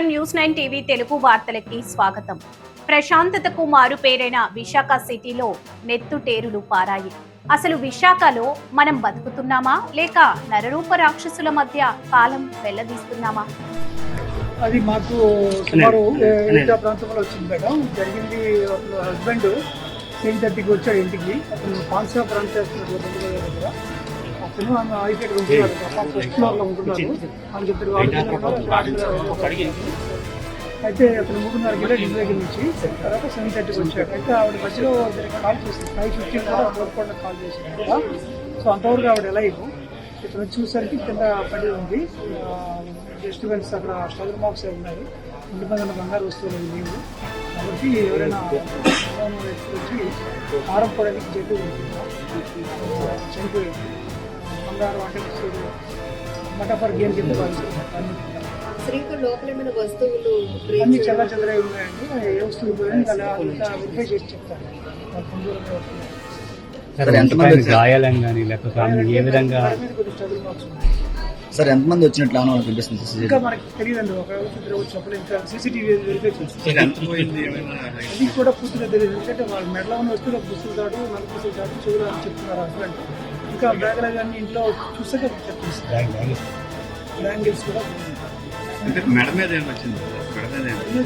నమస్కారం. News 9 TV Telugu వార్తలకి స్వాగతం. ప్రశాంతతకు మారుపేరైన విశాఖ సిటీలో నెత్తుటేరులు పారాయి. అసలు విశాఖలో మనం బతుకుతున్నామా లేక నరరూప రాక్షసుల మధ్య కాలం వెళ్లదీస్తున్నామా? అది మాకు సుమారు 8 ప్రాంతంలో వచ్చింది మేడం. జరిగింది హస్బెండ్ 7:30కి వచ్చాడు ఇంటికి. అతను పాన్సా ప్రాంతం చేస్తున్నాడు దగ్గర. అతను ఆమె ఐసెట్ ఉంటున్నారు, ఫస్ట్ ఫ్లోర్లో ఉంటున్నారు. అని చెప్పారు. అయితే అతను 3:30కి వెళ్ళాడు ఇంటి దగ్గర నుంచి. తర్వాత 7:30కి వచ్చాడు. అయితే ఆవిడ మధ్యలో కాల్ చేసింది. 5:15 కూడా కోరుకోవడానికి కాల్ చేసింది కదా. సో అంతవరకు ఆవిడ ఎలా ఇవ్వు ఇతను చూసరికి కింద పడి ఉంది. డిస్టర్బెన్స్ అక్కడ స్ట్రగుల్ మార్క్స్ ఉన్నారు. ఇంటి మీద ఉన్న బంగారు వస్తువులు లేవు కాబట్టి ఎవరైనా వచ్చి ఆరంపోవడానికి చెప్పి చనిపోయింది. బంగారు అంటే మటాఫర్ గేమ్ కింద వస్తువులు అన్ని చల్ల చదరై ఉన్నాయండి. ఏ వస్తువులు పోయింది అలా వెరిఫై చేసి చెప్తారు. గాయాలని కానీ లేకపోతే ఏ విధంగా స్ట్రగుల్ మార్క్స్ ఉన్నాయి. సార్ ఎంతమంది వచ్చినట్లు ఏమైనా మనకు కనిపిస్తుంది? ఇంకా మనకి తెలియదండి. ఒక చెప్పలేదు. ఇంకా సీసీటీవీ వెరిఫై చేస్తాం. అది కూడా పూర్తిగా తెలియదు. ఎందుకంటే వాళ్ళ మెడలో ఉన్న వస్తువులు పుస్తులు తాడు, నలుగు పుస్తులు తాడు, చెవులు అని చెప్తున్నారు హస్బెండ్. ఇంకా బ్యాగులు కానీ ఇంట్లో చూసాక చెప్పిస్తారు. బ్యాంగిల్స్ కూడా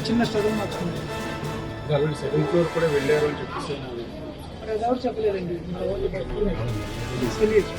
చిన్న స్ట్రగుల్ మార్క్స్ ఉన్నాయి. సెకండ్ ఫ్లోర్ కూడా వెళ్ళారు అని చెప్పేసి అది ఎవరు చెప్పలేదండి. తెలియదు.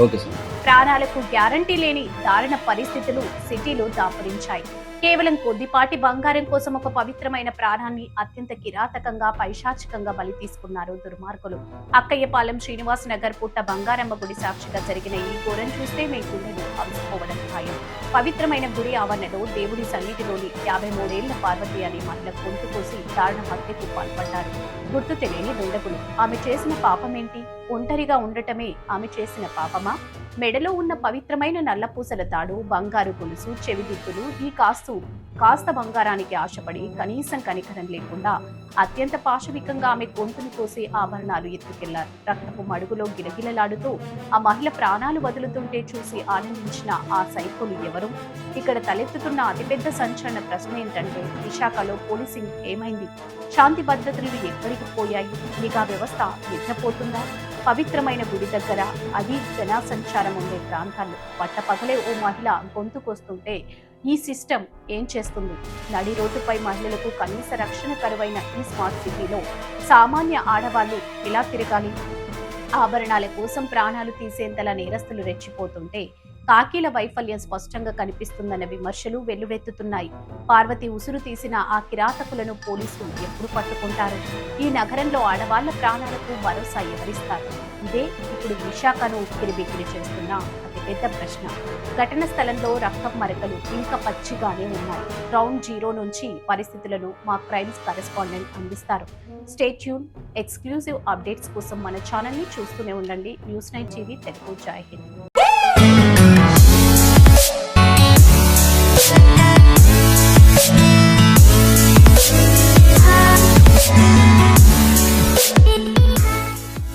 Okay sir. ప్రాణాలకు గ్యారంటీ లేని దారుణ పరిస్థితులు సిటీలో దాపరించాయి. కేవలం కొద్దిపాటి బంగారం కోసం ఒక పవిత్రమైన ప్రాణాన్ని అత్యంత కిరాతకంగా పైశాచికంగా బలి తీసుకున్నారు దుర్మార్గులు. అక్కయ్యపాలెం శ్రీనివాస్ నగర్ పుట్ట బంగారమ్మ గుడి సాక్షిగా జరిగిన ఈ ఘోరం చూస్తే మీ గుండెలు అవిసిపోవడం ఖాయం. పవిత్రమైన గుడి ఆవరణలో దేవుడి సన్నిధిలోని 53 ఏళ్ల పార్వతి అనే మహిళ గొంతు కోసి దారుణ హత్యకు పాల్పడ్డారు. గుర్తు తెలియని దుండగులు. ఆమె చేసిన పాపమేంటి? ఒంటరిగా ఉండటమే ఆమె చేసిన పాపమా? మెడలో ఉన్న పవిత్రమైన నల్లపూసల తాడు, బంగారు గొలుసు, చెవిదిద్దులు, ఈ కాస్త బంగారానికి ఆశపడి కనీసం కనికరం లేకుండా అత్యంత పాశవికంగా ఆమె గొంతును కోసి ఆభరణాలు ఎత్తుకెళ్లారు. రక్తపు మడుగులో గిలగిలలాడుతూ ఆ మహిళ ప్రాణాలు వదులుతుంటే చూసి ఆనందించిన ఆ సైకోలు ఎవరు? ఇక్కడ తలెత్తుతున్న అతిపెద్ద సంచలన ప్రశ్న ఏంటంటే, విశాఖలో పోలీసింగ్ ఏమైంది? శాంతి భద్రతలు ఎక్కడికి పోయాయి? నిఘా వ్యవస్థ నిద్రపోతుందా? పవిత్రమైన గుడి దగ్గర, అది జనసంచారం ఉండే ప్రాంతాల్లో పట్టపగలే ఓ మహిళ గొంతుకొస్తుంటే ఈ సిస్టమ్ ఏం చేస్తుంది? నడి రోడ్డుపై మహిళలకు కనీస రక్షణ కరువైన ఈ స్మార్ట్ సిటీలో సామాన్య ఆడవాళ్లు ఎలా తిరగాలి? ఆభరణాల కోసం ప్రాణాలు తీసేంతలా నేరస్తులు రెచ్చిపోతుంటే కాకీల వైఫల్యం స్పష్టంగా కనిపిస్తుందన్న విమర్శలు వెల్లువెత్తుతున్నాయి. పార్వతి ఉసురు తీసిన ఆ కిరాతకులను పోలీసులు ఎప్పుడు పట్టుకుంటారు? ఈ నగరంలో ఆడవాళ్ల ప్రాణాలకు భరోసా ఎవరిస్తారు? ఇదే ఇప్పుడు విశాఖను ఉక్కిరిబిక్కిరి చేస్తున్న అతిపెద్ద ప్రశ్న. ఘటన స్థలంలో రక్తం మరకలు ఇంకా పచ్చిగానే ఉన్నాయి. గ్రౌండ్ జీరో నుంచి పరిస్థితులను మా క్రైమ్స్ కరెస్పాండెంట్ అందిస్తారు. Stay tune. ఎక్స్క్లూజివ్ అప్డేట్స్ కోసం మన ఛానల్ ని చూస్తూనే ఉండండి. News 9 TV Telugu. జై హింద్.